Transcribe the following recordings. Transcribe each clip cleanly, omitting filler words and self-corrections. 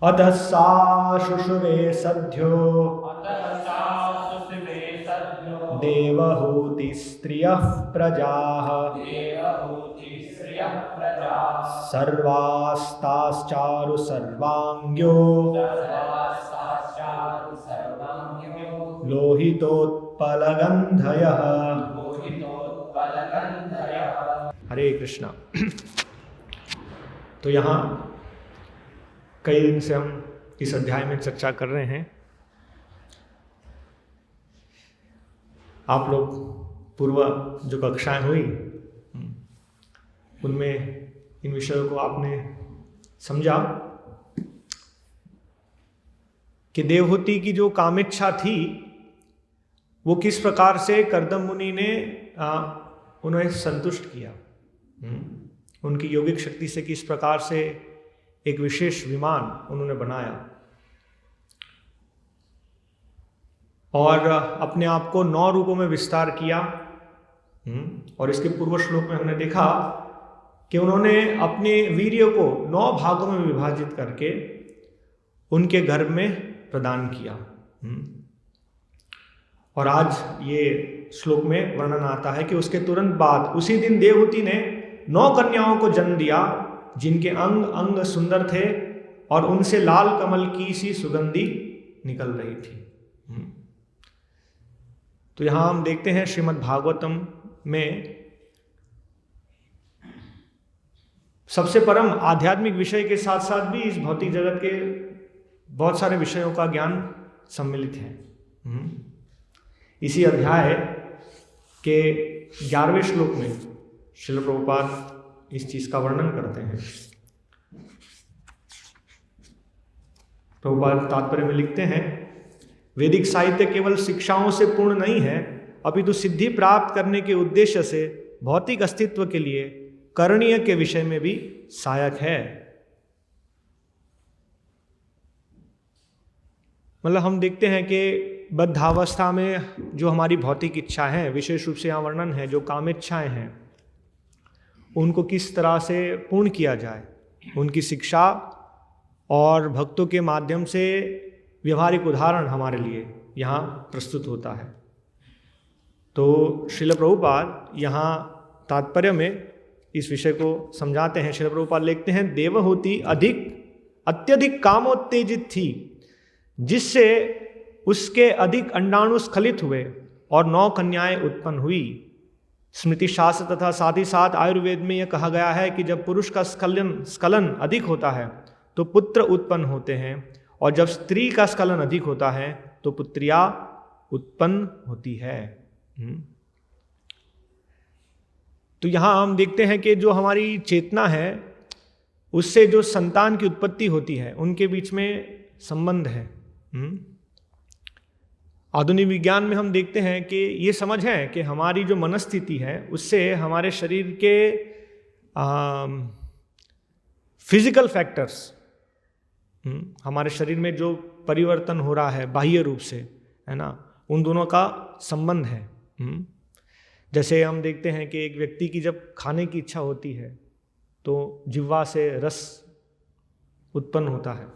अतः सा शुशुवे सद्यो देवहूति स्त्रियः प्रजाः सर्वास्ताश्चारु सर्वांग्यो लोहितोत्पलगन्धयः। हरे कृष्णा। तो यहाँ कई दिन से हम इस अध्याय में चर्चा कर रहे हैं। आप लोग पूर्व जो कक्षाएं हुई उनमें इन विषयों को आपने समझा कि देवहूति की जो कामेच्छा थी वो किस प्रकार से कर्दम मुनि ने उन्हें संतुष्ट किया। उनकी योगिक शक्ति से किस प्रकार से एक विशेष विमान उन्होंने बनाया और अपने आप को 9 रूपों में विस्तार किया। और इसके पूर्व श्लोक में हमने देखा कि उन्होंने अपने वीर्य को 9 भागों में विभाजित करके उनके गर्भ में प्रदान किया। और आज ये श्लोक में वर्णन आता है कि उसके तुरंत बाद उसी दिन देवहूति ने 9 कन्याओं को जन्म दिया जिनके अंग अंग सुंदर थे और उनसे लाल कमल की सी सुगंधी निकल रही थी। तो यहां हम देखते हैं श्रीमद् भागवतम में सबसे परम आध्यात्मिक विषय के साथ साथ भी इस भौतिक जगत के बहुत सारे विषयों का ज्ञान सम्मिलित है। इसी अध्याय के 11वें श्लोक में श्रील प्रभुपाद इस चीज का वर्णन करते हैं। प्रभुपाद तात्पर्य में लिखते हैं, वैदिक साहित्य केवल शिक्षाओं से पूर्ण नहीं है अपितु सिद्धि प्राप्त करने के उद्देश्य से भौतिक अस्तित्व के लिए करणीय के विषय में भी सहायक है। मतलब हम देखते हैं कि बद्धावस्था में जो हमारी भौतिक इच्छा है, विशेष रूप से यहाँ वर्णन है जो कामेच्छाएं हैं, उनको किस तरह से पूर्ण किया जाए, उनकी शिक्षा और भक्तों के माध्यम से व्यवहारिक उदाहरण हमारे लिए यहाँ प्रस्तुत होता है। तो श्रील प्रभुपाद यहाँ तात्पर्य में इस विषय को समझाते हैं। श्रील प्रभुपाद लिखते हैं, देवहूति अत्यधिक कामोत्तेजित थी जिससे उसके अधिक अंडाणु स्खलित हुए और 9 कन्याएं उत्पन्न हुई। स्मृति शास्त्र तथा साथ ही साथ आयुर्वेद में यह कहा गया है कि जब पुरुष का स्खलन अधिक होता है तो पुत्र उत्पन्न होते हैं और जब स्त्री का स्खलन अधिक होता है तो पुत्रियां उत्पन्न होती है। तो यहां हम देखते हैं कि जो हमारी चेतना है उससे जो संतान की उत्पत्ति होती है उनके बीच में संबंध है। आधुनिक विज्ञान में हम देखते हैं कि ये समझ है कि हमारी जो मनस्थिति है उससे हमारे शरीर के फिजिकल फैक्टर्स, हमारे शरीर में जो परिवर्तन हो रहा है बाह्य रूप से, है ना, उन दोनों का संबंध है। जैसे हम देखते हैं कि एक व्यक्ति की जब खाने की इच्छा होती है तो जिह्वा से रस उत्पन्न होता है।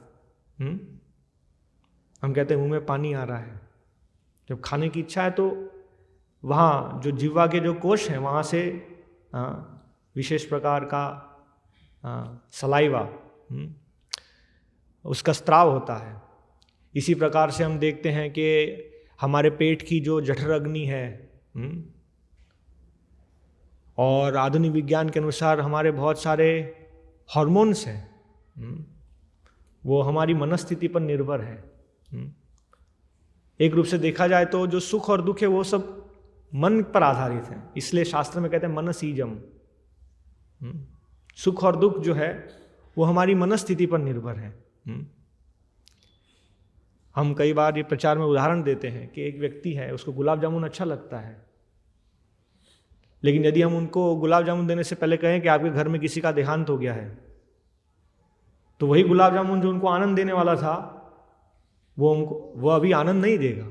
हम कहते हैं मुंह में पानी आ रहा है। जब खाने की इच्छा है तो वहाँ जो जिह्वा के जो कोश हैं वहाँ से विशेष प्रकार का सलाइवा, उसका स्त्राव होता है। इसी प्रकार से हम देखते हैं कि हमारे पेट की जो जठर अग्नि है और आधुनिक विज्ञान के अनुसार हमारे बहुत सारे हार्मोन्स हैं, वो हमारी मनस्थिति पर निर्भर है। एक रूप से देखा जाए तो जो सुख और दुख है वो सब मन पर आधारित है। इसलिए शास्त्र में कहते हैं मनसीजम। सुख और दुख जो है वो हमारी मनस्थिति पर निर्भर है। हम कई बार ये प्रचार में उदाहरण देते हैं कि एक व्यक्ति है, उसको गुलाब जामुन अच्छा लगता है, लेकिन यदि हम उनको गुलाब जामुन देने से पहले कहें कि आपके घर में किसी का देहांत हो गया है, तो वही गुलाब जामुन जो उनको आनंद देने वाला था वो अभी आनंद नहीं देगा,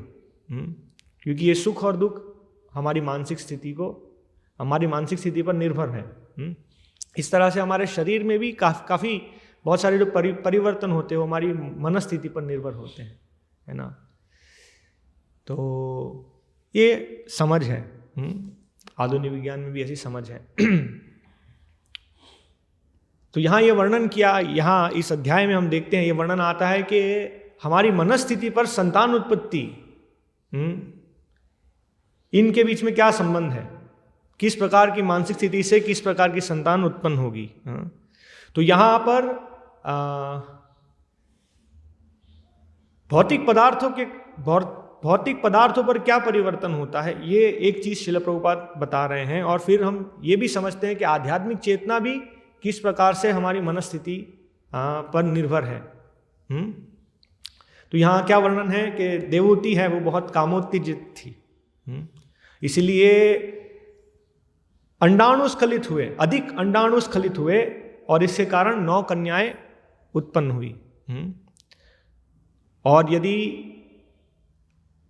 क्योंकि ये सुख और दुख हमारी मानसिक स्थिति पर निर्भर है। इस तरह से हमारे शरीर में भी काफ़ी बहुत सारे जो परिवर्तन होते हैं वो हमारी मनस्थिति पर निर्भर होते हैं, है ना। तो ये समझ है, आधुनिक विज्ञान में भी ऐसी समझ है। तो यहाँ ये वर्णन किया, यहाँ इस अध्याय में हम देखते हैं ये वर्णन आता है कि हमारी मनस्थिति पर संतान उत्पत्ति, इनके बीच में क्या संबंध है, किस प्रकार की मानसिक स्थिति से किस प्रकार की संतान उत्पन्न होगी। तो यहाँ पर भौतिक पदार्थों पर क्या परिवर्तन होता है, ये एक चीज श्रील प्रभुपाद बता रहे हैं। और फिर हम ये भी समझते हैं कि आध्यात्मिक चेतना भी किस प्रकार से हमारी मनस्थिति पर निर्भर है। तो यहाँ क्या वर्णन है कि देवहूति है वो बहुत कामोत्तेजित थी, इसलिए अंडाणुस्खलित हुए, अधिक अंडाणुस्खलित हुए और इसके कारण 9 कन्याएं उत्पन्न हुई। और यदि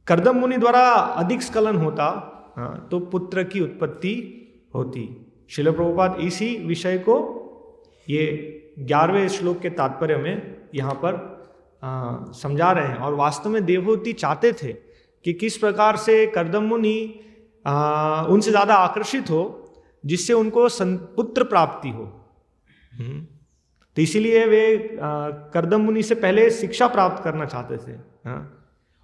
कर्दम मुनि द्वारा अधिक स्खलन होता तो पुत्र की उत्पत्ति होती। श्रील प्रभुपाद इसी विषय को ये 11वें श्लोक के तात्पर्य में यहाँ पर समझा रहे हैं। और वास्तव में देवहूति चाहते थे कि किस प्रकार से कर्दम मुनि उनसे ज़्यादा आकर्षित हो जिससे उनको पुत्र प्राप्ति हो। तो इसीलिए वे कर्दम मुनि से पहले शिक्षा प्राप्त करना चाहते थे।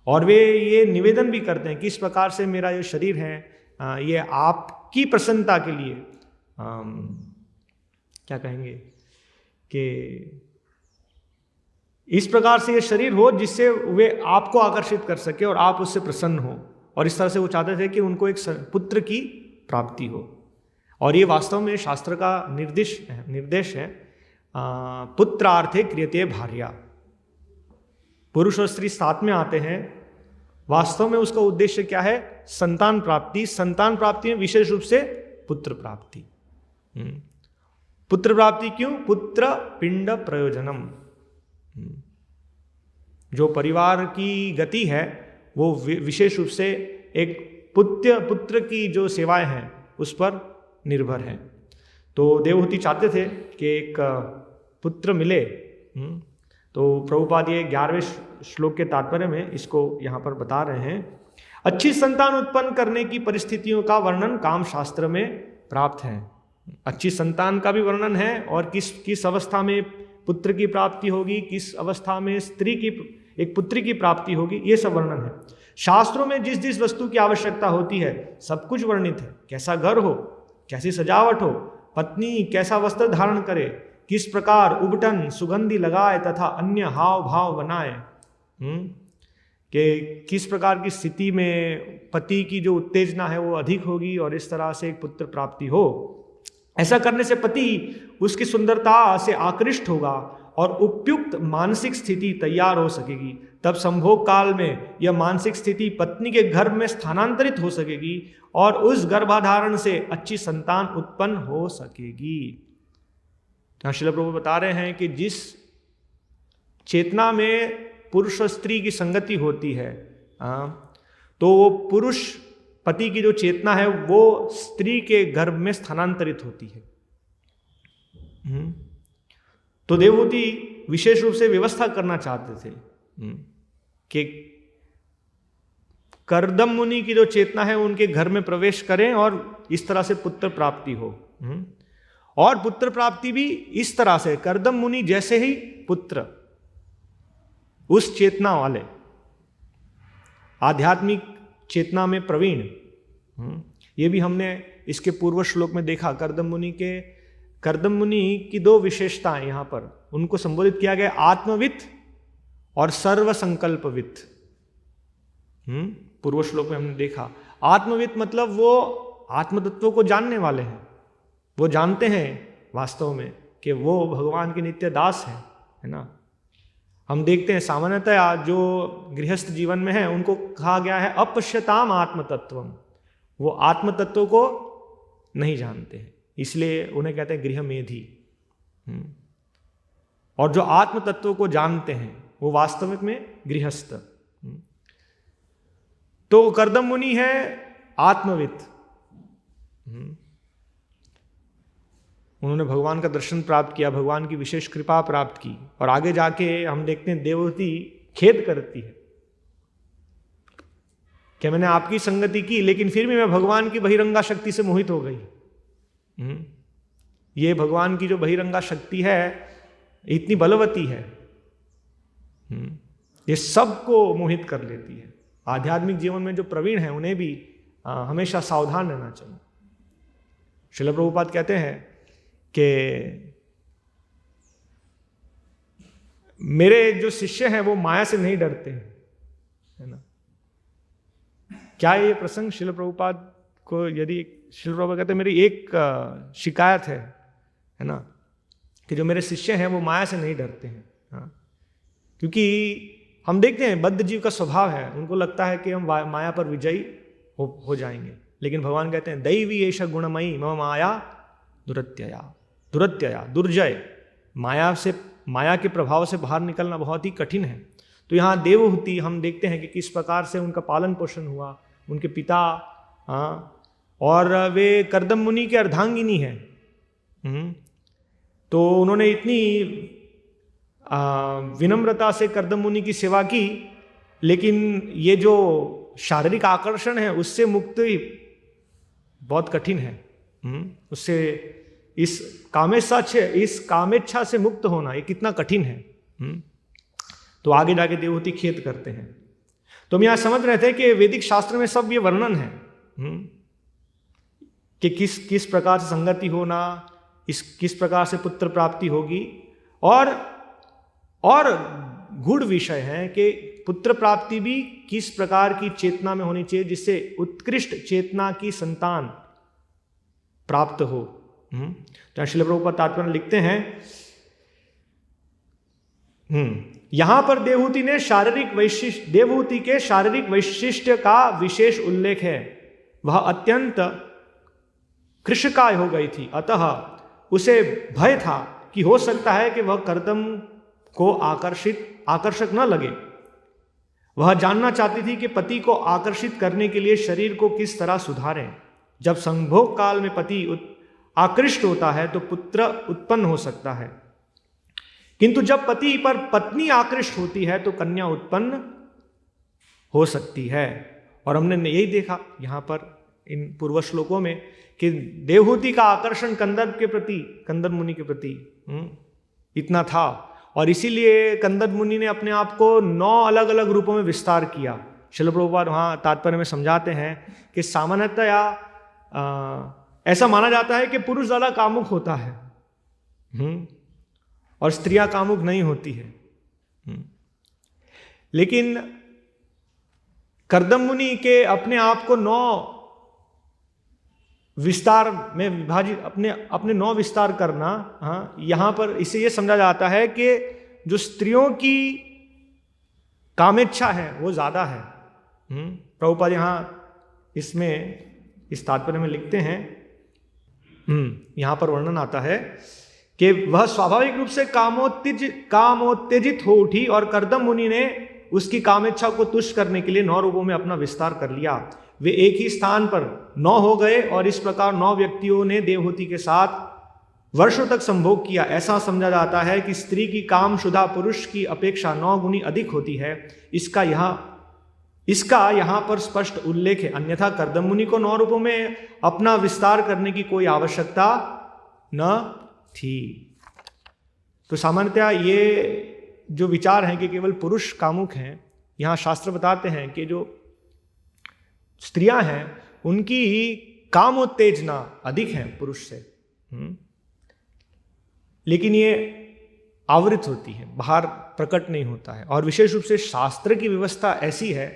और वे ये निवेदन भी करते हैं कि इस प्रकार से मेरा ये शरीर है ये आपकी प्रसन्नता के लिए क्या कहेंगे कि इस प्रकार से ये शरीर हो जिससे वे आपको आकर्षित कर सके और आप उससे प्रसन्न हो। और इस तरह से वो चाहते थे कि उनको एक पुत्र की प्राप्ति हो। और ये वास्तव में शास्त्र का निर्देश है, पुत्रार्थे क्रियते भार्या। पुरुष और स्त्री साथ में आते हैं, वास्तव में उसका उद्देश्य क्या है, संतान प्राप्ति। संतान प्राप्ति में विशेष रूप से पुत्र प्राप्ति। पुत्र प्राप्ति क्यों? पुत्र पिंड प्रयोजनम। जो परिवार की गति है वो विशेष रूप से एक पुत्र की जो सेवाएं हैं उस पर निर्भर है। तो देवहूति चाहते थे कि एक पुत्र मिले। तो प्रभुपाद ये 11वें श्लोक के तात्पर्य में इसको यहाँ पर बता रहे हैं। अच्छी संतान उत्पन्न करने की परिस्थितियों का वर्णन काम शास्त्र में प्राप्त है। अच्छी संतान का भी वर्णन है और किस अवस्था में पुत्र की प्राप्ति होगी, किस अवस्था में स्त्री की एक पुत्री की प्राप्ति होगी, ये सब वर्णन है। शास्त्रों में जिस जिस वस्तु की आवश्यकता होती है सब कुछ वर्णित है। कैसा घर हो, कैसी सजावट हो, पत्नी कैसा वस्त्र धारण करे, किस प्रकार उबटन सुगंधि लगाए तथा अन्य हाव भाव बनाए, कि किस प्रकार की स्थिति में पति की जो उत्तेजना है वो अधिक होगी और इस तरह से एक पुत्र प्राप्ति हो। ऐसा करने से पति उसकी सुंदरता से आकृष्ट होगा और उपयुक्त मानसिक स्थिति तैयार हो सकेगी। तब संभोग काल में यह मानसिक स्थिति पत्नी के गर्भ में स्थानांतरित हो सकेगी और उस गर्भाधारण से अच्छी संतान उत्पन्न हो सकेगी। श्रील प्रभु बता रहे हैं कि जिस चेतना में पुरुष और स्त्री की संगति होती है तो वो पुरुष पति की जो चेतना है वो स्त्री के गर्भ में स्थानांतरित होती है। तो देवहूति विशेष रूप से व्यवस्था करना चाहते थे कि कर्दम मुनि की जो चेतना है उनके घर में प्रवेश करें और इस तरह से पुत्र प्राप्ति हो। और पुत्र प्राप्ति भी इस तरह से कर्दम मुनि जैसे ही पुत्र, उस चेतना वाले आध्यात्मिक चेतना में प्रवीण। ये भी हमने इसके पूर्व श्लोक में देखा। कर्दम मुनि की 2 विशेषताएं यहाँ पर उनको संबोधित किया गया, आत्मवित् और सर्व संकल्पवित्। पूर्व श्लोक में हमने देखा आत्मवित् मतलब वो आत्म तत्वों को जानने वाले हैं, वो जानते हैं वास्तव में कि वो भगवान के नित्य दास हैं, है ना। हम देखते हैं सामान्यतः जो गृहस्थ जीवन में है उनको कहा गया है अपश्यताम आत्म तत्वम। वो आत्म तत्व को नहीं जानते हैं, इसलिए उन्हें कहते हैं गृह मेधी। और जो आत्म तत्व को जानते हैं वो वास्तविक में गृहस्थ। तो कर्दम मुनि है आत्मवित्। उन्होंने भगवान का दर्शन प्राप्त किया, भगवान की विशेष कृपा प्राप्त की, और आगे जाके हम देखते हैं देवहूति खेद करती है कि मैंने आपकी संगति की लेकिन फिर भी मैं भगवान की बहिरंगा शक्ति से मोहित हो गई। ये भगवान की जो बहिरंगा शक्ति है इतनी बलवती है, ये सबको मोहित कर लेती है। आध्यात्मिक जीवन में जो प्रवीण है उन्हें भी हमेशा सावधान रहना चाहिए। श्रील प्रभुपाद कहते हैं कि मेरे जो शिष्य हैं वो माया से नहीं डरते हैं, है ना। क्या ये प्रसंग श्रील प्रभुपाद को, यदि श्रील प्रभुपाद कहते हैं मेरी एक शिकायत है ना, कि जो मेरे शिष्य हैं वो माया से नहीं डरते हैं। हाँ, क्योंकि हम देखते हैं बद्ध जीव का स्वभाव है, उनको लगता है कि हम माया पर विजयी हो जाएंगे, लेकिन भगवान कहते हैं दैवी एष गुणमयी मम माया दुरत्यया। दुरत्यया दुर्जय, माया के प्रभाव से बाहर निकलना बहुत ही कठिन है। तो यहाँ देवहूति हम देखते हैं कि किस प्रकार से उनका पालन पोषण हुआ, उनके पिता, और वे कर्दम मुनि के अर्धांगिनी है। तो उन्होंने इतनी विनम्रता से कर्दम मुनि की सेवा की, लेकिन ये जो शारीरिक आकर्षण है उससे मुक्ति बहुत कठिन है। उससे इस कामेच्छा से मुक्त होना ये कितना कठिन है। तो आगे जाके देवहूति खेद करते हैं। तो हम यहां समझ रहे थे कि वैदिक शास्त्र में सब ये वर्णन है कि किस प्रकार से संगति होना, किस प्रकार से पुत्र प्राप्ति होगी, और गूढ़ विषय है कि पुत्र प्राप्ति भी किस प्रकार की चेतना में होनी चाहिए जिससे उत्कृष्ट चेतना की संतान प्राप्त हो। तो श्रील प्रभुपाद तात्पर्य लिखते हैं, यहां पर देवहूति के शारीरिक वैशिष्ट्य का विशेष उल्लेख है। वह अत्यंत कृशकाय हो गई थी, अतः उसे भय था कि हो सकता है कि वह कर्दम को आकर्षक न लगे। वह जानना चाहती थी कि पति को आकर्षित करने के लिए शरीर को किस तरह सुधारें। जब संभोग काल में पति आकृष्ट होता है तो पुत्र उत्पन्न हो सकता है, किंतु जब पति पर पत्नी आकृष्ट होती है तो कन्या उत्पन्न हो सकती है। और हमने यही देखा यहां पर इन पूर्व श्लोकों में कि देवहूति का आकर्षण कंदर मुनि के प्रति इतना था, और इसीलिए कंदर मुनि ने अपने आप को 9 अलग अलग रूपों में विस्तार किया। श्रील प्रभुपाद वहाँ तात्पर्य में समझाते हैं कि सामान्यतया ऐसा माना जाता है कि पुरुष ज़्यादा कामुक होता है और स्त्रियां कामुक नहीं होती है। लेकिन कर्दम मुनि के अपने आप को 9 विस्तार में विभाजित, अपने 9 विस्तार करना, यहां पर इसे यह समझा जाता है कि जो स्त्रियों की कामेच्छा है वो ज्यादा है। प्रभुपाद यहां इस तात्पर्य में लिखते हैं, यहां पर वर्णन आता है कि वह स्वाभाविक रूप से कामोत्तेजित हो उठी और कर्दम मुनि ने उसकी कामेच्छा को तुष्ट करने के लिए 9 रूपों में अपना विस्तार कर लिया। वे एक ही स्थान पर 9 हो गए और इस प्रकार 9 व्यक्तियों ने देवहूति के साथ वर्षों तक संभोग किया। ऐसा समझा जाता है कि स्त्री की कामशुदा पुरुष की अपेक्षा 9 गुनी अधिक होती है। इसका यहाँ पर स्पष्ट उल्लेख है, अन्यथा कर्दम मुनि को 9 रूपों में अपना विस्तार करने की कोई आवश्यकता न थी। तो सामान्यतया ये जो विचार है कि केवल पुरुष कामुक हैं, यहाँ शास्त्र बताते हैं कि जो स्त्रियां हैं उनकी कामोत्तेजना अधिक है पुरुष से, लेकिन ये आवृत होती है, बाहर प्रकट नहीं होता है। और विशेष रूप से शास्त्र की व्यवस्था ऐसी है,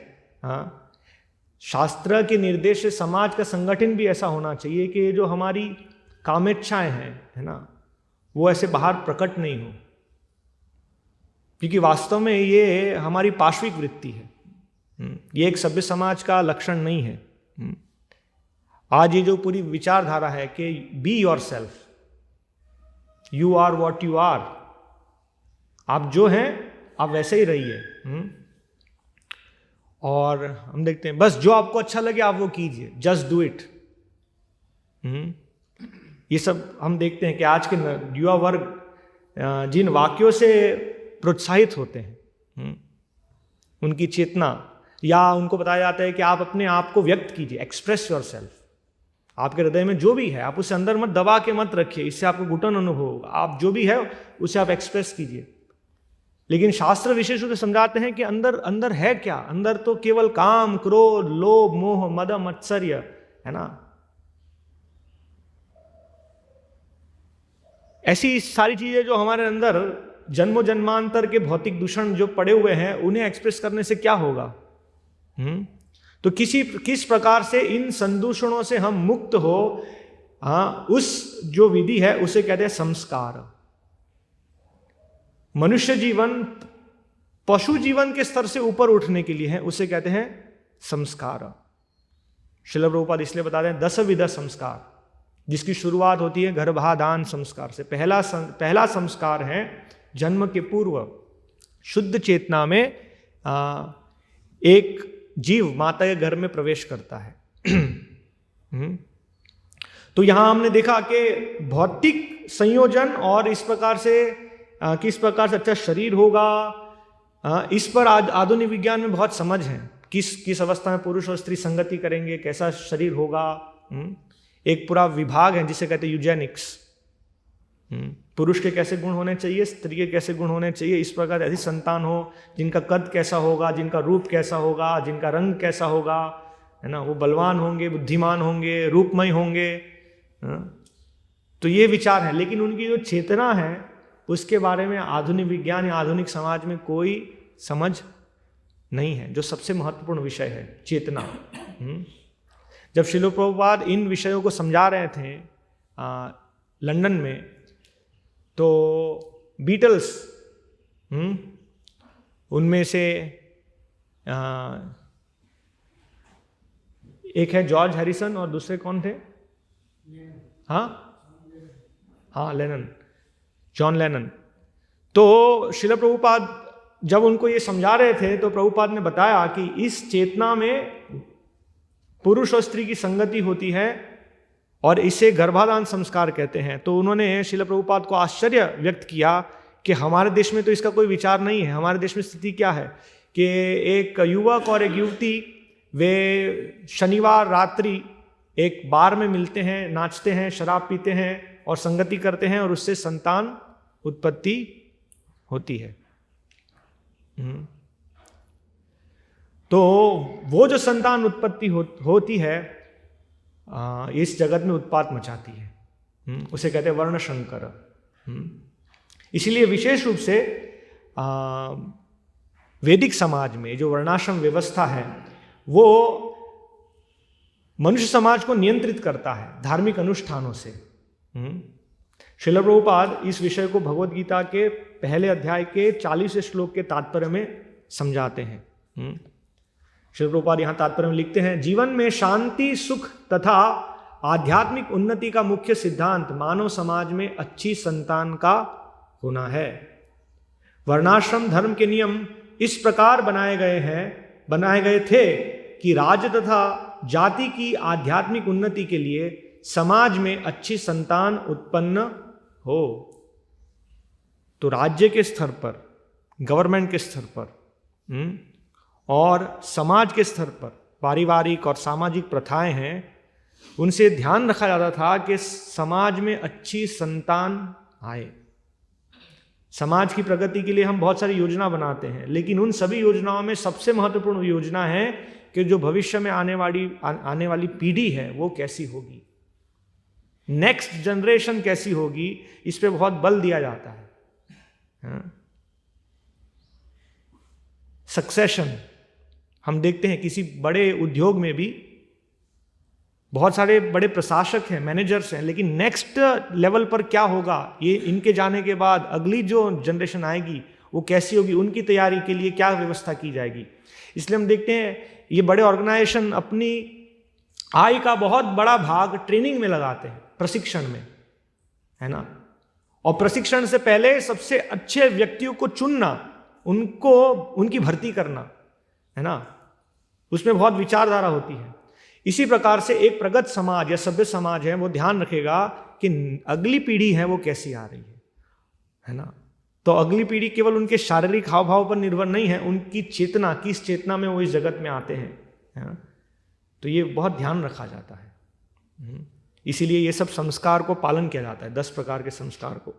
शास्त्र के निर्देश से समाज का संगठन भी ऐसा होना चाहिए कि जो हमारी कामेच्छाएं हैं, है ना, वो ऐसे बाहर प्रकट नहीं हो, क्योंकि वास्तव में ये हमारी पार्श्विक वृत्ति है। ये एक सभ्य समाज का लक्षण नहीं है। आज ये जो पूरी विचारधारा है कि be yourself, you are what you are, आप जो हैं आप वैसे ही रहिए। और हम देखते हैं बस जो आपको अच्छा लगे आप वो कीजिए, जस्ट डू इट। ये सब हम देखते हैं कि आज के युवा वर्ग जिन वाक्यों से प्रोत्साहित होते हैं, उनकी चेतना, या उनको बताया जाता है कि आप अपने आप को व्यक्त कीजिए, एक्सप्रेस योर सेल्फ। आपके हृदय में जो भी है आप उसे अंदर मत दबा के मत रखिए, इससे आपको घुटन अनुभव होगा। आप जो भी है उसे आप एक्सप्रेस कीजिए। लेकिन शास्त्र विशेष रूप से समझाते हैं कि अंदर अंदर है क्या? अंदर तो केवल काम, क्रोध, लोभ, मोह, मद, मत्सर्य है ना। ऐसी सारी चीजें जो हमारे अंदर जन्मों जन्मांतर के भौतिक दूषण जो पड़े हुए हैं, उन्हें एक्सप्रेस करने से क्या होगा? तो किस प्रकार से इन संदूषणों से हम मुक्त हो, उस जो विधि है उसे कहते हैं संस्कार। मनुष्य जीवन पशु जीवन के स्तर से ऊपर उठने के लिए है, उसे कहते हैं संस्कार। श्रील प्रभुपाद इसलिए बताते हैं 10 विध संस्कार, जिसकी शुरुआत होती है गर्भाधान संस्कार से। पहला संस्कार है जन्म के पूर्व शुद्ध चेतना में एक जीव माता के गर्भ में प्रवेश करता है। तो यहां हमने देखा कि भौतिक संयोजन और इस प्रकार से किस प्रकार से अच्छा शरीर होगा, इस पर आज आधुनिक विज्ञान में बहुत समझ है। किस अवस्था में पुरुष और स्त्री संगति करेंगे, कैसा शरीर होगा। एक पूरा विभाग है जिसे कहते हैं यूजेनिक्स। पुरुष के कैसे गुण होने चाहिए, स्त्री के कैसे गुण होने चाहिए, इस प्रकार ऐसी संतान हो जिनका कद कैसा होगा, जिनका रूप कैसा होगा, जिनका रंग कैसा होगा, है ना, वो बलवान होंगे, बुद्धिमान होंगे, रूपमय होंगे। तो ये विचार है, लेकिन उनकी जो चेतना है उसके बारे में आधुनिक विज्ञान या आधुनिक समाज में कोई समझ नहीं है, जो सबसे महत्वपूर्ण विषय है चेतना। जब श्रील प्रभुपाद इन विषयों को समझा रहे थे लंदन में, तो बीटल्स, उनमें से एक है जॉर्ज हैरिसन और दूसरे कौन थे? हाँ लेनन, जॉन लेनन। तो श्रील प्रभुपाद जब उनको ये समझा रहे थे तो प्रभुपाद ने बताया कि इस चेतना में पुरुष और स्त्री की संगति होती है और इसे गर्भाधान संस्कार कहते हैं। तो उन्होंने श्रील प्रभुपाद को आश्चर्य व्यक्त किया कि हमारे देश में तो इसका कोई विचार नहीं है। हमारे देश में स्थिति क्या है कि एक युवक और एक युवती वे शनिवार रात्रि एक बार में मिलते हैं, नाचते हैं, शराब पीते हैं और संगति करते हैं और उससे संतान उत्पत्ति होती है। तो वो जो संतान उत्पत्ति होती है इस जगत में उत्पात मचाती है, उसे कहते हैं वर्ण शंकर। इसीलिए विशेष रूप से वैदिक समाज में जो वर्णाश्रम व्यवस्था है वो मनुष्य समाज को नियंत्रित करता है धार्मिक अनुष्ठानों से। श्रील प्रभुपाद इस विषय को भगवद गीता के पहले अध्याय के 40वें श्लोक के तात्पर्य में समझाते हैं। श्रील प्रभुपाद यहाँ तात्पर्य में लिखते हैं, जीवन में शांति, सुख तथा आध्यात्मिक उन्नति का मुख्य सिद्धांत मानव समाज में अच्छी संतान का होना है। वर्णाश्रम धर्म के नियम इस प्रकार बनाए गए थे कि राज्य तथा जाति की आध्यात्मिक उन्नति के लिए समाज में अच्छी संतान उत्पन्न हो। तो राज्य के स्तर पर, गवर्नमेंट के स्तर पर और समाज के स्तर पर पारिवारिक और सामाजिक प्रथाएं हैं, उनसे ध्यान रखा जाता था कि समाज में अच्छी संतान आए। समाज की प्रगति के लिए हम बहुत सारी योजना बनाते हैं, लेकिन उन सभी योजनाओं में सबसे महत्वपूर्ण योजना है कि जो भविष्य में आने वाली पीढ़ी है वो कैसी होगी, नेक्स्ट जनरेशन कैसी होगी, इस पे बहुत बल दिया जाता है। सक्सेशन हम देखते हैं किसी बड़े उद्योग में भी बहुत सारे बड़े प्रशासक हैं, मैनेजर्स हैं, लेकिन नेक्स्ट लेवल पर क्या होगा, ये इनके जाने के बाद अगली जो जनरेशन आएगी वो कैसी होगी, उनकी तैयारी के लिए क्या व्यवस्था की जाएगी। इसलिए हम देखते हैं ये बड़े ऑर्गेनाइजेशन अपनी आय का बहुत बड़ा भाग ट्रेनिंग में लगाते हैं, प्रशिक्षण में, है ना। और प्रशिक्षण से पहले सबसे अच्छे व्यक्तियों को चुनना, उनकी भर्ती करना, है ना, उसमें बहुत विचारधारा होती है। इसी प्रकार से एक प्रगत समाज या सभ्य समाज है वो ध्यान रखेगा कि अगली पीढ़ी है वो कैसी आ रही है ना। तो अगली पीढ़ी केवल उनके शारीरिक हाव भाव पर निर्भर नहीं है, उनकी चेतना, किस चेतना में वो इस जगत में आते हैं, है ना। तो ये बहुत ध्यान रखा जाता है, इसीलिए ये सब संस्कार को पालन किया जाता है, 10 प्रकार के संस्कार को।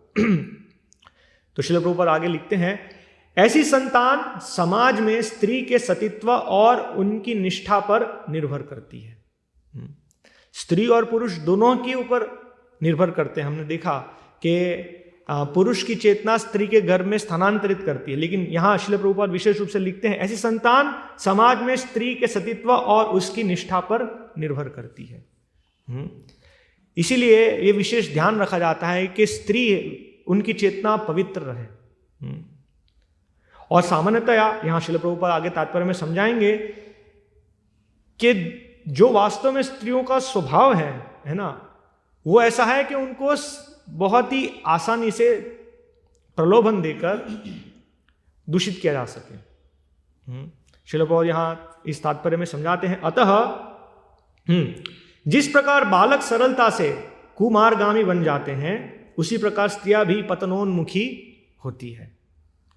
तो श्रील प्रभुपाद आगे लिखते हैं, ऐसी संतान समाज में स्त्री के सतीत्व और उनकी निष्ठा पर निर्भर करती है। स्त्री और पुरुष दोनों के ऊपर निर्भर करते हैं। हमने देखा कि पुरुष की चेतना स्त्री के गर्भ में स्थानांतरित करती है, लेकिन यहां श्रील प्रभुपाद विशेष रूप से लिखते हैं, ऐसी संतान समाज में स्त्री के सतीत्व और उसकी निष्ठा पर निर्भर करती है। इसीलिए ये विशेष ध्यान रखा जाता है कि स्त्री, उनकी चेतना पवित्र रहे। और सामान्यतया यहां श्रील प्रभुपाद आगे तात्पर्य में समझाएंगे कि जो वास्तव में स्त्रियों का स्वभाव है ना, वो ऐसा है कि उनको बहुत ही आसानी से प्रलोभन देकर दूषित किया जा सके। श्रील प्रभुपाद यहां इस तात्पर्य में समझाते हैं, अतः जिस प्रकार बालक सरलता से कुमारगामी बन जाते हैं, उसी प्रकार स्त्रियां भी पतनोन्मुखी होती है,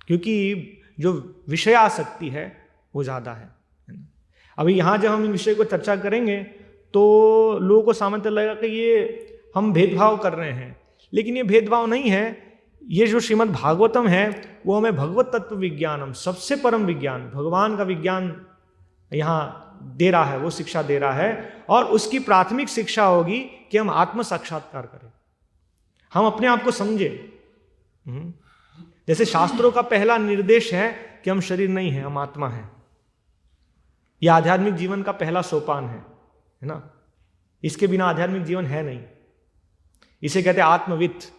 क्योंकि जो विषयासक्ति है वो ज़्यादा है। अभी यहाँ जब हम इन विषय को चर्चा करेंगे तो लोगों को सामान्यतः लगेगा कि ये हम भेदभाव कर रहे हैं, लेकिन ये भेदभाव नहीं है। ये जो श्रीमद् भागवतम है वो हमें भगवत तत्व विज्ञानम, सबसे परम विज्ञान, भगवान का विज्ञान यहाँ दे रहा है, वो शिक्षा दे रहा है। और उसकी प्राथमिक शिक्षा होगी कि हम आत्म साक्षात्कार करें, हम अपने आप को समझे। जैसे शास्त्रों का पहला निर्देश है कि हम शरीर नहीं है, हम आत्मा है। यह आध्यात्मिक जीवन का पहला सोपान है ना। इसके बिना आध्यात्मिक जीवन है नहीं, इसे कहते हैं आत्मवित्त।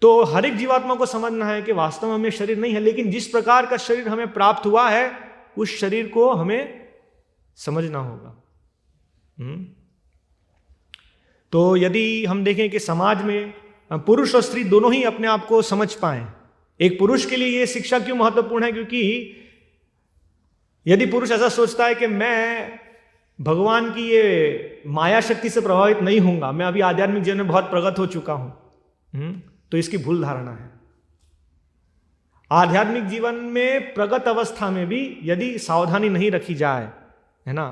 तो हर एक जीवात्मा को समझना है कि वास्तव में हमें शरीर नहीं है, लेकिन जिस प्रकार का शरीर हमें प्राप्त हुआ है उस शरीर को हमें समझना होगा। तो यदि हम देखें कि समाज में पुरुष और स्त्री दोनों ही अपने आप को समझ पाएं, एक पुरुष के लिए यह शिक्षा क्यों महत्वपूर्ण है, क्योंकि यदि पुरुष ऐसा सोचता है कि मैं भगवान की ये माया शक्ति से प्रभावित नहीं होऊंगा, मैं अभी आध्यात्मिक जीवन में बहुत प्रगत हो चुका हूं, तो इसकी भूल धारणा है। आध्यात्मिक जीवन में प्रगत अवस्था में भी यदि सावधानी नहीं रखी जाए, है ना,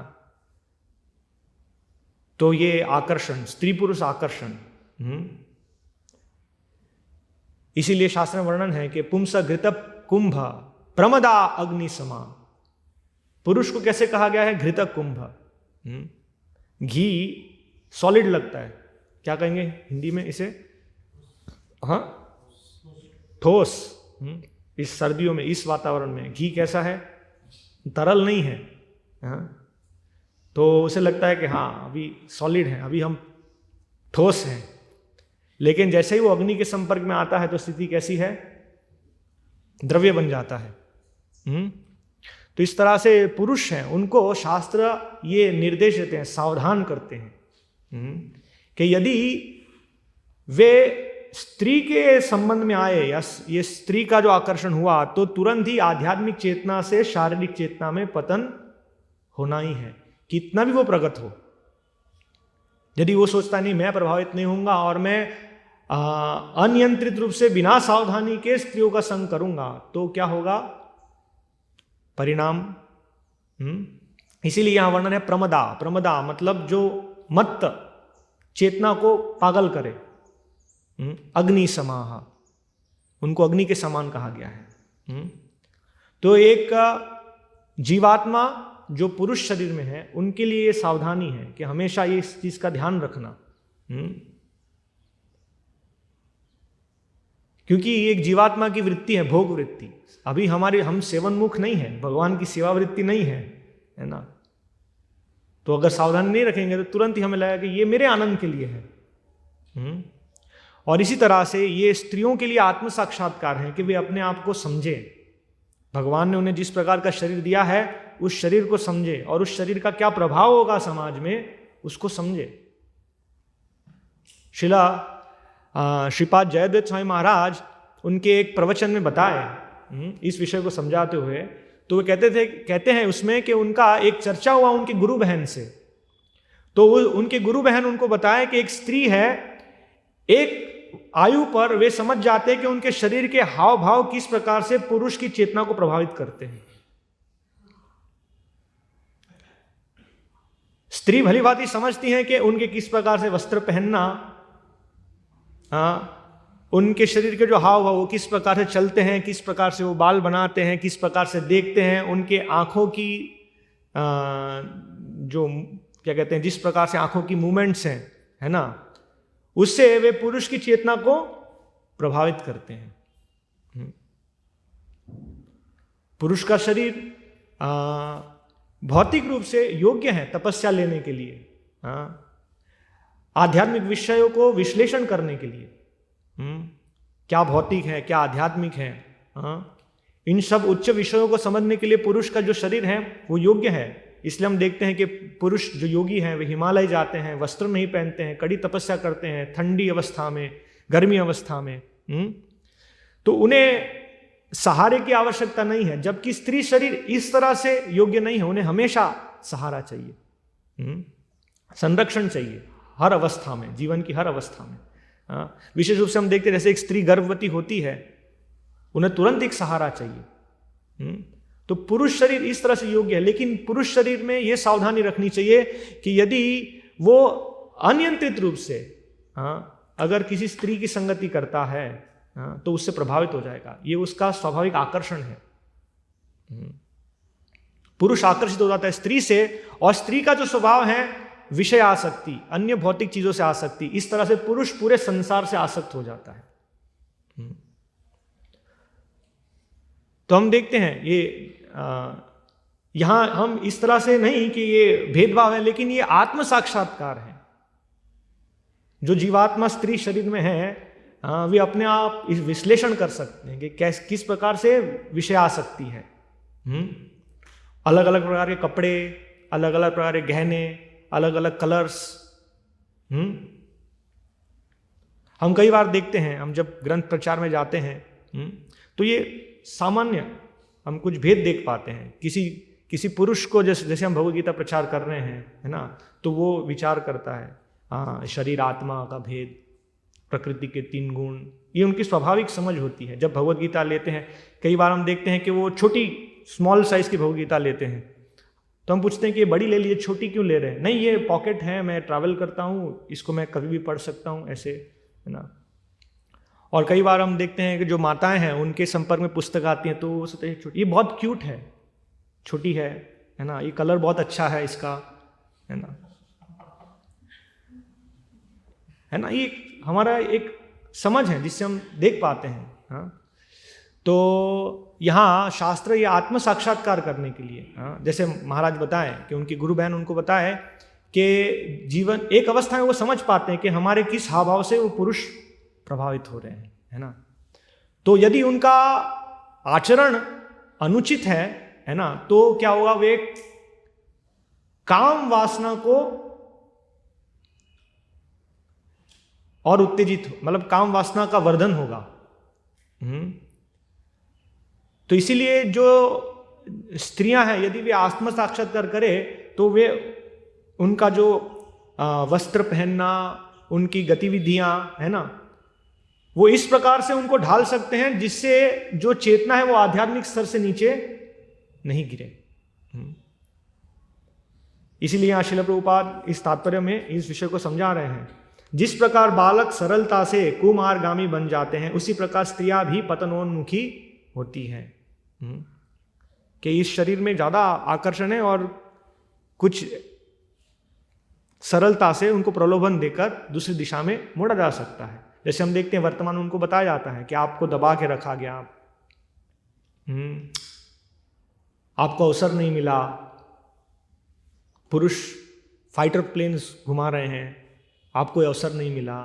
तो ये आकर्षण, स्त्री पुरुष आकर्षण, इसीलिए शास्त्र में वर्णन है कि पुंस घृत कुंभ प्रमदा अग्नि समा। पुरुष को कैसे कहा गया है? घृतक कुंभ। घी सॉलिड लगता है, क्या कहेंगे हिंदी में इसे? हाँ, ठोस। इस सर्दियों में, इस वातावरण में घी कैसा है? तरल नहीं है। हाँ, तो उसे लगता है कि हाँ अभी सॉलिड है, अभी हम ठोस हैं। लेकिन जैसे ही वो अग्नि के संपर्क में आता है तो स्थिति कैसी है? द्रव्य बन जाता है। तो इस तरह से पुरुष हैं, उनको शास्त्र ये निर्देश देते हैं, सावधान करते हैं कि यदि वे स्त्री के संबंध में आए या ये स्त्री का जो आकर्षण हुआ तो तुरंत ही आध्यात्मिक चेतना से शारीरिक चेतना में पतन होना ही है, कितना भी वो प्रगत हो। यदि वो सोचता नहीं मैं प्रभावित नहीं होऊंगा और मैं अनियंत्रित रूप से बिना सावधानी के स्त्रियों का संग करूंगा, तो क्या होगा परिणाम? इसीलिए यहां वर्णन है प्रमदा। प्रमदा मतलब जो मत्त चेतना को पागल करे। अग्नि समाह, उनको अग्नि के समान कहा गया है। तो एक जीवात्मा जो पुरुष शरीर में है उनके लिए ये सावधानी है कि हमेशा ये इस चीज का ध्यान रखना, क्योंकि एक जीवात्मा की वृत्ति है भोग वृत्ति। अभी हम सेवनमुख नहीं है, भगवान की सेवा वृत्ति नहीं है ना। तो अगर सावधानी नहीं रखेंगे तो तुरंत ही हमें लगेगा कि ये मेरे आनंद के लिए है। और इसी तरह से ये स्त्रियों के लिए आत्म साक्षात्कार है कि वे अपने आप को समझे। भगवान ने उन्हें जिस प्रकार का शरीर दिया है उस शरीर को समझे और उस शरीर का क्या प्रभाव होगा समाज में उसको समझे। श्रीपाद जयदेव स्वामी महाराज उनके एक प्रवचन में बताए इस विषय को समझाते हुए, तो वे कहते हैं उसमें कि उनका एक चर्चा हुआ उनकी गुरु बहन से। तो उनके गुरु बहन उनको बताया कि एक स्त्री है, एक आयु पर वे समझ जाते हैं कि उनके शरीर के हाव भाव किस प्रकार से पुरुष की चेतना को प्रभावित करते हैं। स्त्री भली भांति समझती हैं कि उनके किस प्रकार से वस्त्र पहनना, उनके शरीर के जो हाव भाव वो किस प्रकार से चलते हैं, किस प्रकार से वो बाल बनाते हैं, किस प्रकार से देखते हैं, उनके आंखों की जो क्या कहते हैं, जिस प्रकार से आंखों की मूवमेंट्स हैं, है ना, उससे वे पुरुष की चेतना को प्रभावित करते हैं। पुरुष का शरीर भौतिक रूप से योग्य है तपस्या लेने के लिए, आध्यात्मिक विषयों को विश्लेषण करने के लिए। क्या भौतिक है, क्या आध्यात्मिक है, इन सब उच्च विषयों को समझने के लिए पुरुष का जो शरीर है वो योग्य है। इसलिए हम देखते हैं कि पुरुष जो योगी हैं वे हिमालय जाते हैं, वस्त्र नहीं पहनते हैं, कड़ी तपस्या करते हैं, ठंडी अवस्था में, गर्मी अवस्था में। तो उन्हें सहारे की आवश्यकता नहीं है, जबकि स्त्री शरीर इस तरह से योग्य नहीं है, उन्हें हमेशा सहारा चाहिए, संरक्षण चाहिए हर अवस्था में, जीवन की हर अवस्था में। विशेष रूप से हम देखते हैं जैसे एक स्त्री गर्भवती होती है, उन्हें तुरंत एक सहारा चाहिए। तो पुरुष शरीर इस तरह से योग्य है, लेकिन पुरुष शरीर में यह सावधानी रखनी चाहिए कि यदि वो अनियंत्रित रूप से अगर किसी स्त्री की संगति करता है तो उससे प्रभावित हो जाएगा। ये उसका स्वाभाविक आकर्षण है। पुरुष आकर्षित हो जाता है स्त्री से, और स्त्री का जो स्वभाव है विषय आसक्ति, अन्य भौतिक चीजों से आसक्ति, इस तरह से पुरुष पूरे संसार से आसक्त हो जाता है। तो हम देखते हैं ये यहां हम इस तरह से नहीं कि ये भेदभाव है, लेकिन ये आत्म साक्षात्कार है। जो जीवात्मा स्त्री शरीर में है वे अपने आप इस विश्लेषण कर सकते हैं कि किस प्रकार से विषय आसक्ति है। अलग अलग प्रकार के कपड़े, अलग अलग प्रकार के गहने, अलग अलग कलर्स। हम कई बार देखते हैं, हम जब ग्रंथ प्रचार में जाते हैं तो ये सामान्य हम कुछ भेद देख पाते हैं। किसी पुरुष को जैसे हम भगवद गीता प्रचार कर रहे हैं, है ना, तो वो विचार करता है शरीर आत्मा का भेद, प्रकृति के 3 गुण, ये उनकी स्वाभाविक समझ होती है। जब भगवद गीता लेते हैं, कई बार हम देखते हैं कि वो छोटी स्मॉल साइज की भगवद गीता लेते हैं, तो हम पूछते हैं कि ये बड़ी ले लिए, छोटी क्यों ले रहे हैं? नहीं, ये पॉकेट है, मैं ट्रैवल करता हूँ, इसको मैं कभी भी पढ़ सकता हूँ, ऐसे, है ना। और कई बार हम देखते हैं कि जो माताएं हैं उनके संपर्क में पुस्तक आती हैं तो वो सोचते हैं छोटी, ये बहुत क्यूट है, छोटी है ना, ये कलर बहुत अच्छा है इसका, है ना, ये हमारा एक समझ है जिससे हम देख पाते हैं। तो यहाँ शास्त्र ये आत्म साक्षात्कार करने के लिए, जैसे महाराज बताएं कि उनकी गुरु बहन उनको बताए कि जीवन एक अवस्था में वो समझ पाते हैं कि हमारे किस हाव भाव से वो पुरुष प्रभावित हो रहे हैं, है ना। तो यदि उनका आचरण अनुचित है ना, तो क्या होगा, वे काम वासना को और उत्तेजित, मतलब काम वासना का वर्धन होगा। तो इसीलिए जो स्त्रियां हैं यदि वे आत्म साक्षात्कार करे तो वे उनका जो वस्त्र पहनना, उनकी गतिविधियां, है ना, वो इस प्रकार से उनको ढाल सकते हैं जिससे जो चेतना है वो आध्यात्मिक स्तर से नीचे नहीं गिरे। इसीलिए यहाँ श्रील प्रभुपाद इस तात्पर्य में इस विषय को समझा रहे हैं। जिस प्रकार बालक सरलता से कुमारगामी बन जाते हैं, उसी प्रकार स्त्रियां भी पतनोन्मुखी होती हैं। कि इस शरीर में ज्यादा आकर्षण है और कुछ सरलता से उनको प्रलोभन देकर दूसरी दिशा में मोड़ा जा सकता है। जैसे हम देखते हैं वर्तमान में उनको बताया जाता है कि आपको दबा के रखा गया, आपको अवसर नहीं मिला, पुरुष फाइटर प्लेन्स घुमा रहे हैं, आपको अवसर नहीं मिला,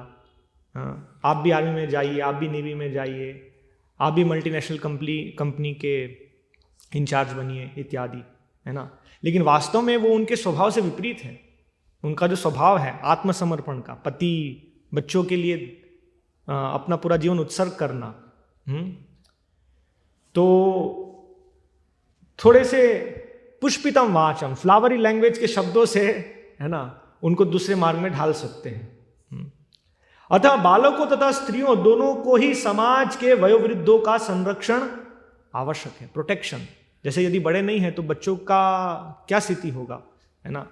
आप भी आर्मी में जाइए, आप भी नेवी में जाइए, आप भी मल्टीनेशनल कंपनी के इंचार्ज बनिए इत्यादि, है ना। लेकिन वास्तव में वो उनके स्वभाव से विपरीत है। उनका जो स्वभाव है आत्मसमर्पण का, पति बच्चों के लिए अपना पूरा जीवन उत्सर्ग करना, तो थोड़े से पुष्पितम वाचम, फ्लावरी लैंग्वेज के शब्दों से, है ना, उनको दूसरे मार्ग में ढाल सकते हैं। अतः बालकों तथा स्त्रियों दोनों को ही समाज के वयोवृद्धों का संरक्षण आवश्यक है, प्रोटेक्शन। जैसे यदि बड़े नहीं हैं तो बच्चों का क्या स्थिति होगा, है ना।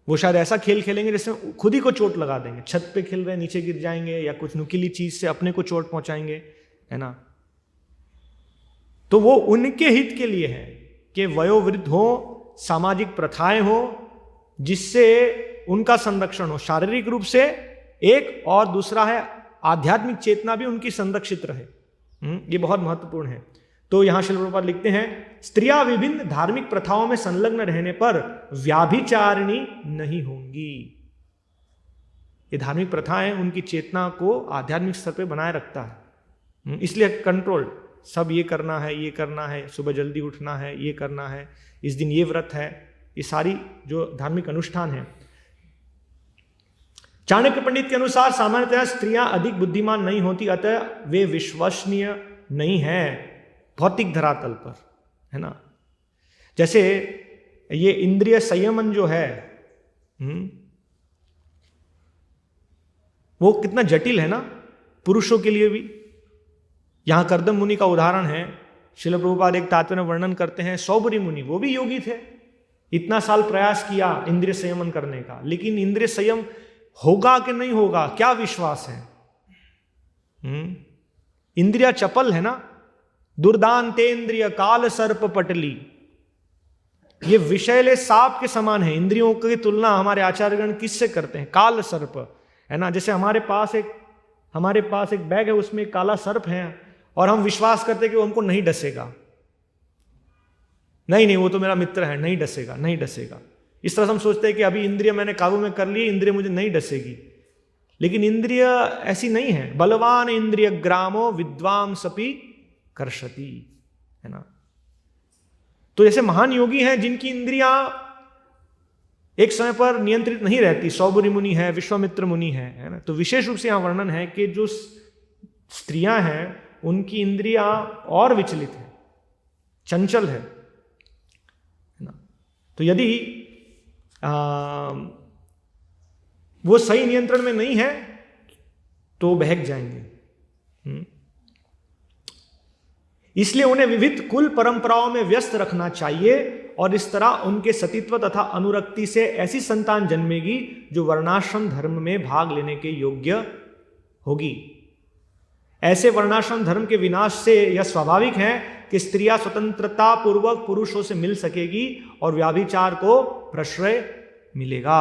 वो शायद ऐसा खेल खेलेंगे जिसमें खुद ही को चोट लगा देंगे, छत पे खेल रहे हैं नीचे गिर जाएंगे, या कुछ नुकीली चीज से अपने को चोट पहुंचाएंगे, है ना। तो वो उनके हित के लिए है कि वयोवृद्ध हो, सामाजिक प्रथाएं हो जिससे उनका संरक्षण हो शारीरिक रूप से एक, और दूसरा है आध्यात्मिक चेतना भी उनकी संरक्षित रहे। ये बहुत महत्वपूर्ण है। तो यहां श्रील प्रभुपाद लिखते हैं, स्त्रियां विभिन्न धार्मिक प्रथाओं में संलग्न रहने पर व्याभिचारिणी नहीं होंगी। ये धार्मिक प्रथाएं उनकी चेतना को आध्यात्मिक स्तर पे बनाए रखता है, इसलिए कंट्रोल, सब ये करना है, ये करना है, सुबह जल्दी उठना है, ये करना है, इस दिन ये व्रत है, ये सारी जो धार्मिक अनुष्ठान है। चाणक्य पंडित के अनुसार सामान्यतः स्त्रियां अधिक बुद्धिमान नहीं होती, अतः वे विश्वसनीय नहीं है भौतिक धरातल पर, है ना। जैसे ये इंद्रिय संयमन जो है वो कितना जटिल है ना पुरुषों के लिए भी। यहां कर्दम मुनि का उदाहरण है। श्रील प्रभुपाद एक तात्पर्य में वर्णन करते हैं, सौबरी मुनि वो भी योगी थे, इतना साल प्रयास किया इंद्रिय संयमन करने का, लेकिन इंद्रिय संयम होगा कि नहीं होगा क्या विश्वास है। इंद्रिया चपल है ना, दुर्दांतेन्द्रिय काल सर्प पटली, ये विषैले सांप के समान है। इंद्रियों की तुलना हमारे आचार्यगण किससे करते हैं? काल सर्प, है ना। जैसे हमारे पास एक बैग है, उसमें एक काला सर्प है, और हम विश्वास करते हैं कि वो हमको नहीं डसेगा। नहीं, वो तो मेरा मित्र है, नहीं डसेगा, नहीं डसेगा। इस तरह से हम सोचते हैं कि अभी इंद्रिय मैंने काबू में कर ली, इंद्रिय मुझे नहीं डसेगी, लेकिन इंद्रिय ऐसी नहीं है। बलवान इंद्रिय ग्रामो विद्वांसपि कर्षति, है ना। तो जैसे महान योगी हैं जिनकी इंद्रियां एक समय पर नियंत्रित नहीं रहती, सौबरी मुनि है, विश्वामित्र मुनि है ना। तो विशेष रूप से यहां वर्णन है कि जो स्त्रियां हैं उनकी इंद्रियां और विचलित है, चंचल है ना। तो यदि वो सही नियंत्रण में नहीं है तो बहक जाएंगे। इसलिए उन्हें विविध कुल परंपराओं में व्यस्त रखना चाहिए, और इस तरह उनके सतीत्व तथा अनुरक्ति से ऐसी संतान जन्मेगी जो वर्णाश्रम धर्म में भाग लेने के योग्य होगी। ऐसे वर्णाश्रम धर्म के विनाश से यह स्वाभाविक है कि स्त्रियां स्वतंत्रता पूर्वक पुरुषों से मिल सकेगी और व्याभिचार को प्रश्रय मिलेगा।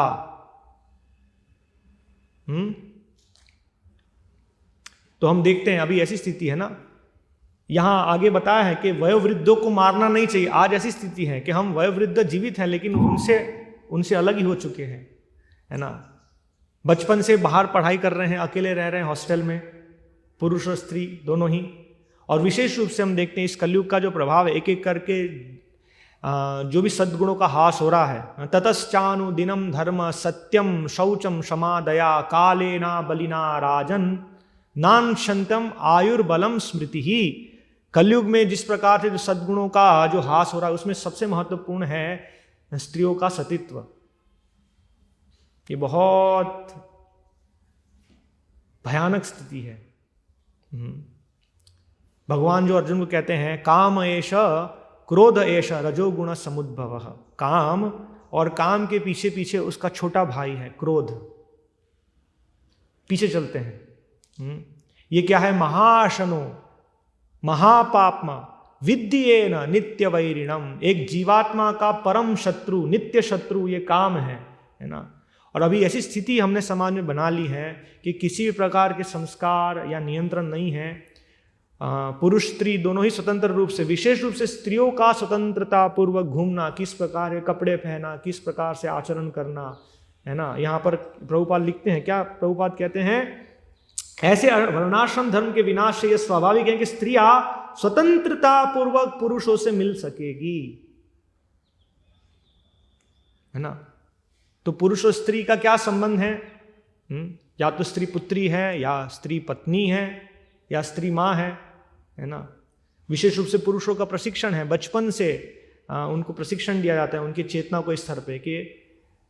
तो हम देखते हैं अभी ऐसी स्थिति है ना। यहां आगे बताया है कि वयोवृद्धों को मारना नहीं चाहिए। आज ऐसी स्थिति है कि हम वयोवृद्ध जीवित हैं लेकिन उनसे अलग ही हो चुके हैं, है ना। बचपन से बाहर पढ़ाई कर रहे हैं, अकेले रह रहे हैं हॉस्टल में, पुरुष और स्त्री दोनों ही। और विशेष रूप से हम देखते हैं इस कलयुग का जो प्रभाव है, एक एक करके जो भी सद्गुणों का हास हो रहा है। ततश्चानु दिनम धर्म सत्यम शौचम क्षमा दया कालेना बलिना राजन नानशंतम आयुर्बलम स्मृति ही। कलयुग में जिस प्रकार से जो सद्गुणों का जो हास हो रहा है उसमें सबसे महत्वपूर्ण है स्त्रियों का सतीत्व। ये बहुत भयानक स्थिति है। भगवान जो अर्जुन को कहते हैं, काम एष क्रोध एष रजोगुण समुद्भव। काम और काम के पीछे पीछे उसका छोटा भाई है क्रोध, पीछे चलते हैं। ये क्या है? महाशनो महापापमा विद्येन नित्य वैरिणम। एक जीवात्मा का परम शत्रु, नित्य शत्रु ये काम है ना। और अभी ऐसी स्थिति हमने समाज में बना ली है कि किसी भी प्रकार के संस्कार या नियंत्रण नहीं है। पुरुष स्त्री दोनों ही स्वतंत्र रूप से, विशेष रूप से स्त्रियों का स्वतंत्रता पूर्वक घूमना, किस प्रकार के कपड़े पहना, किस प्रकार से आचरण करना, है ना। यहाँ पर प्रभुपाद लिखते हैं, क्या प्रभुपाद कहते हैं, ऐसे वर्णाश्रम धर्म के विनाश से यह स्वाभाविक है कि स्त्रियां स्वतंत्रता पूर्वक पुरुषों से मिल सकेगी, है ना। तो पुरुष और स्त्री का क्या संबंध है? या तो स्त्री पुत्री है, या स्त्री पत्नी है, या स्त्री मां है ना। विशेष रूप से पुरुषों का प्रशिक्षण है, बचपन से उनको प्रशिक्षण दिया जाता है उनकी चेतना को इस स्तर पे कि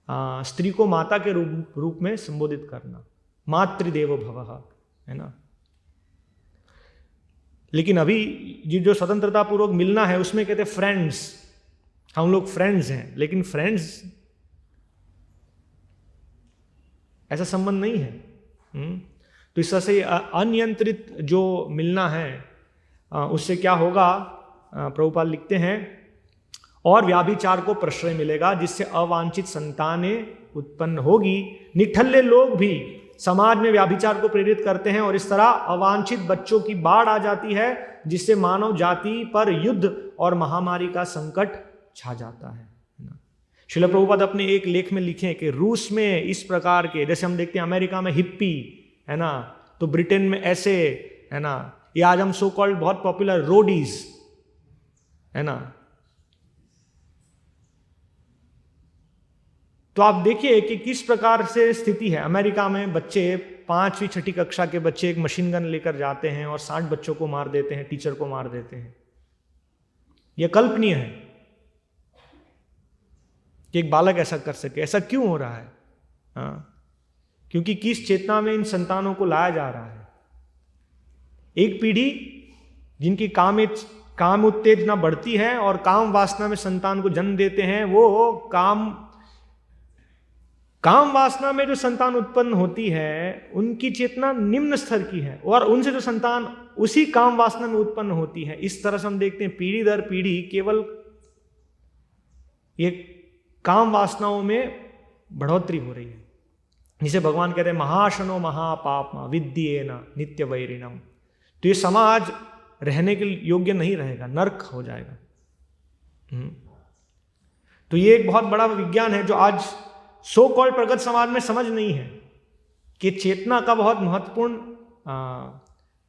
स्त्री को माता के रूप में संबोधित करना, मातृदेवो भवः, है ना। लेकिन अभी ये जो स्वतंत्रता पूर्वक मिलना है उसमें कहते हैं फ्रेंड्स, हम लोग फ्रेंड्स हैं, लेकिन फ्रेंड्स ऐसा संबंध नहीं है। तो इस तरह से अनियंत्रित जो मिलना है उससे क्या होगा, प्रभुपाद लिखते हैं, और व्याभिचार को प्रश्रय मिलेगा जिससे अवांछित संतानें उत्पन्न होगी। निठल्ले लोग भी समाज में व्याभिचार को प्रेरित करते हैं और इस तरह अवांछित बच्चों की बाढ़ आ जाती है जिससे मानव जाति पर युद्ध और महामारी का संकट छा जाता है। श्रील प्रभुपाद अपने एक लेख में लिखे कि रूस में इस प्रकार के, जैसे हम देखते हैं अमेरिका में हिप्पी, है ना, तो ब्रिटेन में ऐसे, है ना, ये आज हम सो कॉल्ड बहुत पॉपुलर रोडीज, है ना। तो आप देखिए कि किस प्रकार से स्थिति है। अमेरिका में बच्चे 5वीं 6ठी कक्षा के बच्चे एक मशीन गन लेकर जाते हैं और 60 बच्चों को मार देते हैं, टीचर को मार देते हैं। यह कल्पनीय है कि एक बालक ऐसा कर सके। ऐसा क्यों हो रहा है? क्योंकि किस चेतना में इन संतानों को लाया जा रहा है। एक पीढ़ी जिनकी काम उत्तेजना बढ़ती है और काम वासना में संतान को जन्म देते हैं, वो काम वासना में जो संतान उत्पन्न होती है उनकी चेतना निम्न स्तर की है, और उनसे जो संतान उसी काम वासना में उत्पन्न होती है। इस तरह से हम देखते हैं पीढ़ी दर पीढ़ी केवल ये काम वासनाओं में बढ़ोतरी हो रही है, जिसे भगवान कहते हैं महाशनो महापापमा विद्येन नित्य वैरिणम। तो ये समाज रहने के योग्य नहीं रहेगा, नर्क हो जाएगा। तो ये एक बहुत बड़ा विज्ञान है जो आज सो कॉल्ड प्रगत समाज में समझ नहीं है कि चेतना का बहुत महत्वपूर्ण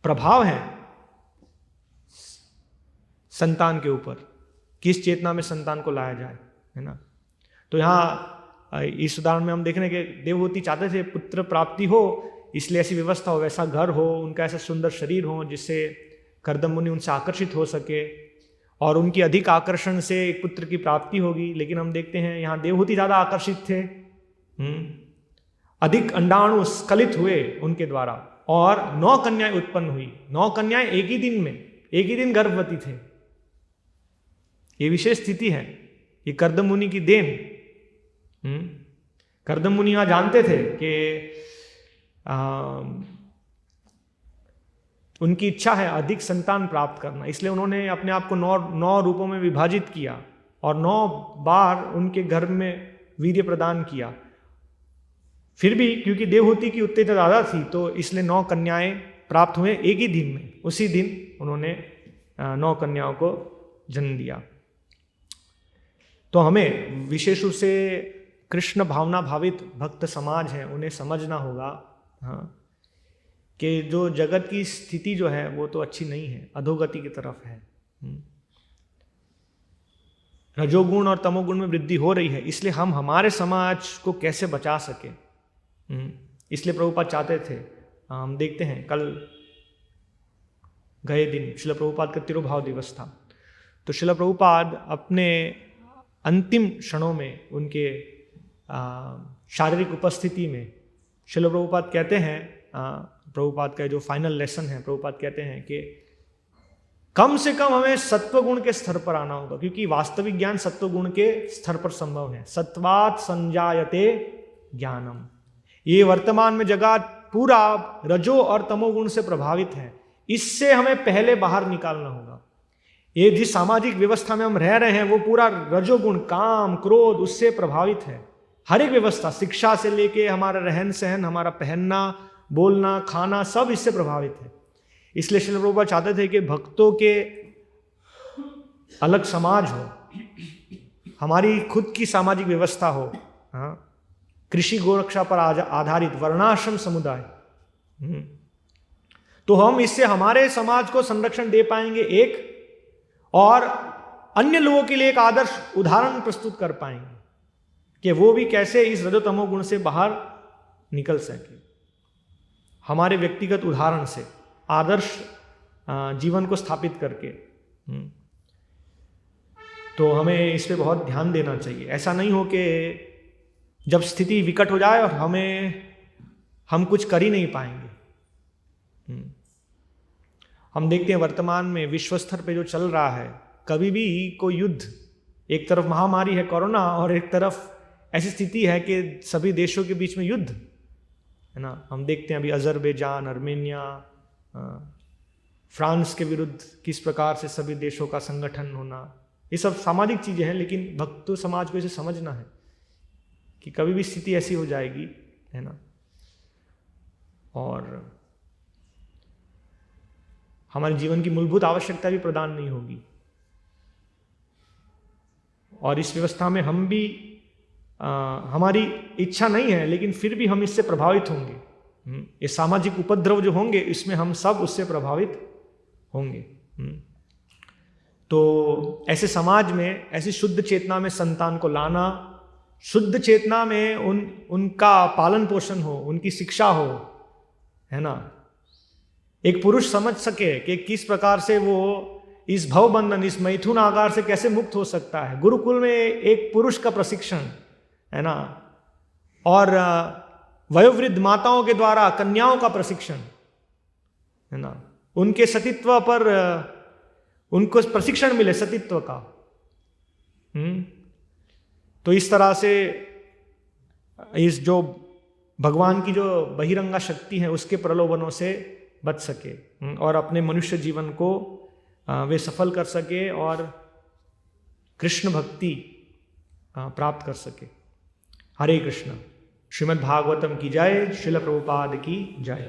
प्रभाव है संतान के ऊपर, किस चेतना में संतान को लाया जाए, है ना। तो यहाँ इस उदाहरण में हम देख रहे हैं कि देवहूति चाहते थे पुत्र प्राप्ति हो, इसलिए ऐसी व्यवस्था हो, वैसा घर हो, उनका ऐसा सुंदर शरीर हो जिससे कर्दम मुनि उनसे आकर्षित हो सके और उनकी अधिक आकर्षण से एक पुत्र की प्राप्ति होगी। लेकिन हम देखते हैं यहाँ देवहूति ज्यादा आकर्षित थे, अधिक अंडाणु स्खलित हुए उनके द्वारा और 9 कन्याएं उत्पन्न हुई। 9 कन्याएं एक ही दिन गर्भवती थे। ये विशेष स्थिति है, ये कर्दम मुनि की देन। कर्दम मुनि यहां जानते थे कि उनकी इच्छा है अधिक संतान प्राप्त करना, इसलिए उन्होंने अपने आप को 9 रूपों में विभाजित किया और 9 बार उनके गर्भ में वीर्य प्रदान किया। फिर भी क्योंकि देवहूति की उत्तेजना ज्यादा थी तो इसलिए 9 कन्याएं प्राप्त हुए एक ही दिन में। उसी दिन उन्होंने 9 कन्याओं को जन्म दिया। तो हमें विशेष रूप से कृष्ण भावना भावित भक्त समाज है, उन्हें समझना होगा कि जो जगत की स्थिति जो है वो तो अच्छी नहीं है, अधोगति की तरफ है। रजोगुण और तमोगुण में वृद्धि हो रही है, इसलिए हम हमारे समाज को कैसे बचा सके, इसलिए प्रभुपाद चाहते थे। हम देखते हैं कल गए दिन श्रील प्रभुपाद का तिरुभाव दिवस था, तो श्रील प्रभुपाद अपने अंतिम क्षणों में उनके शारीरिक उपस्थिति में श्रील प्रभुपाद कहते हैं, प्रभुपाद का जो फाइनल लेसन है, प्रभुपाद कहते हैं कि कम से कम हमें सत्वगुण के स्तर पर आना होगा, क्योंकि वास्तविक ज्ञान सत्वगुण के स्तर पर संभव है। सत्वात् संजायते ज्ञानम। ये वर्तमान में जगत पूरा रजो और तमोगुण से प्रभावित है, इससे हमें पहले बाहर निकालना होगा। ये जिस सामाजिक व्यवस्था में हम रह रहे हैं वो पूरा रजोगुण, काम, क्रोध उससे प्रभावित है। हर एक व्यवस्था, शिक्षा से लेके हमारा रहन सहन, हमारा पहनना, बोलना, खाना, सब इससे प्रभावित है। इसलिए श्रील प्रभुपाद चाहते थे कि भक्तों के अलग समाज हो, हमारी खुद की सामाजिक व्यवस्था हो, कृषि गोरक्षा पर आधारित वर्णाश्रम समुदाय। तो हम इससे हमारे समाज को संरक्षण दे पाएंगे एक, और अन्य लोगों के लिए एक आदर्श उदाहरण प्रस्तुत कर पाएंगे कि वो भी कैसे इस रजोतमो गुण से बाहर निकल सके। हमारे व्यक्तिगत उदाहरण से आदर्श जीवन को स्थापित करके। तो हमें इस पे बहुत ध्यान देना चाहिए। ऐसा नहीं हो कि जब स्थिति विकट हो जाए और हम कुछ कर ही नहीं पाएंगे। हम देखते हैं वर्तमान में विश्व स्तर पे जो चल रहा है, कभी भी कोई युद्ध, एक तरफ महामारी है कोरोना और एक तरफ ऐसी स्थिति है कि सभी देशों के बीच में युद्ध है ना। हम देखते हैं अभी अजरबैजान, अर्मेनिया, फ्रांस के विरुद्ध किस प्रकार से सभी देशों का संगठन होना, ये सब सामाजिक चीजें हैं, लेकिन भक्त समाज को इसे समझना है कि कभी भी स्थिति ऐसी हो जाएगी है ना, और हमारे जीवन की मूलभूत आवश्यकता भी प्रदान नहीं होगी। और इस व्यवस्था में हम भी हमारी इच्छा नहीं है, लेकिन फिर भी हम इससे प्रभावित होंगे। ये सामाजिक उपद्रव जो होंगे, इसमें हम सब उससे प्रभावित होंगे। तो ऐसे समाज में, ऐसी शुद्ध चेतना में संतान को लाना, शुद्ध चेतना में उनका पालन पोषण हो, उनकी शिक्षा हो, है ना। एक पुरुष समझ सके कि किस प्रकार से वो इस भवबंधन, इस मैथुन आकार से कैसे मुक्त हो सकता है। गुरुकुल में एक पुरुष का प्रशिक्षण है ना, और वयोवृद्ध माताओं के द्वारा कन्याओं का प्रशिक्षण है ना, उनके सतीत्व पर उनको प्रशिक्षण मिले सतीत्व का। तो इस तरह से इस जो भगवान की जो बहिरंगा शक्ति है उसके प्रलोभनों से बच सके और अपने मनुष्य जीवन को वे सफल कर सके और कृष्ण भक्ति प्राप्त कर सके। हरे कृष्ण। श्रीमद् भागवतम की जय। श्रील प्रभुपाद की जय।